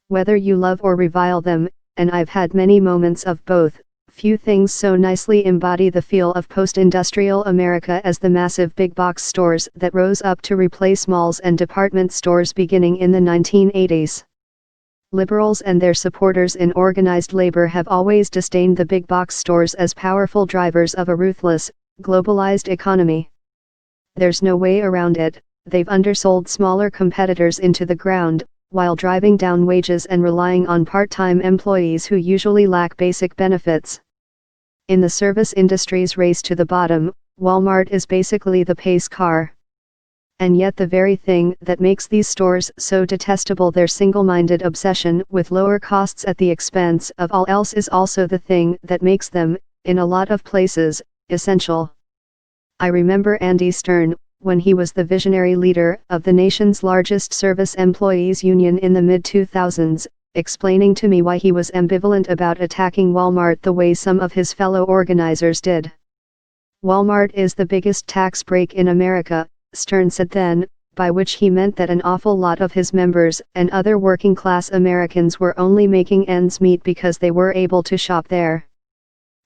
Whether you love or revile them, and I've had many moments of both, few things so nicely embody the feel of post-industrial America as the massive big box stores that rose up to replace malls and department stores beginning in the 1980s. Liberals and their supporters in organized labor have always disdained the big box stores as powerful drivers of a ruthless, globalized economy. There's no way around it, they've undersold smaller competitors into the ground, while driving down wages and relying on part-time employees who usually lack basic benefits. In the service industry's race to the bottom, Walmart is basically the pace car. And yet the very thing that makes these stores so detestable, their single-minded obsession with lower costs at the expense of all else, is also the thing that makes them, in a lot of places, essential. I remember Andy Stern, when he was the visionary leader of the nation's largest service employees union in the mid-2000s, explaining to me why he was ambivalent about attacking Walmart the way some of his fellow organizers did. Walmart is the biggest tax break in America, Stern said then, by which he meant that an awful lot of his members and other working-class Americans were only making ends meet because they were able to shop there.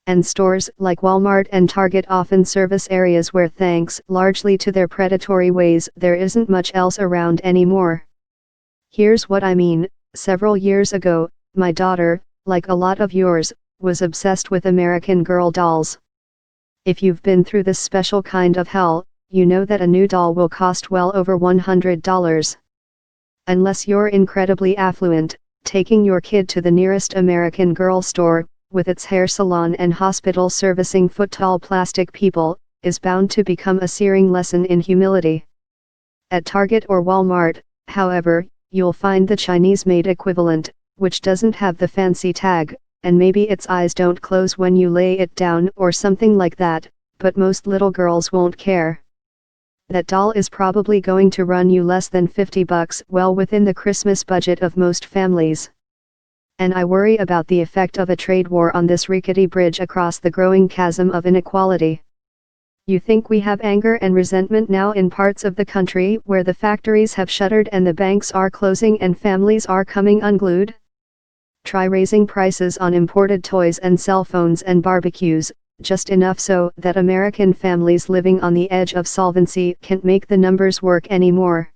And stores like Walmart and Target often service areas where, thanks largely to their predatory ways, there isn't much else around anymore. Here's what I mean. Several years ago, my daughter, like a lot of yours, was obsessed with American Girl dolls. If you've been through this special kind of hell, you know that a new doll will cost well over $100. Unless you're incredibly affluent, taking your kid to the nearest American Girl store, with its hair salon and hospital servicing foot-tall plastic people, is bound to become a searing lesson in humility. At Target or Walmart, however, you'll find the Chinese-made equivalent, which doesn't have the fancy tag, and maybe its eyes don't close when you lay it down or something like that, but most little girls won't care. That doll is probably going to run you less than $50, well within the Christmas budget of most families. And I worry about the effect of a trade war on this rickety bridge across the growing chasm of inequality. You think we have anger and resentment now in parts of the country where the factories have shuttered and the banks are closing and families are coming unglued? Try raising prices on imported toys and cell phones and barbecues, just enough so that American families living on the edge of solvency can't make the numbers work anymore.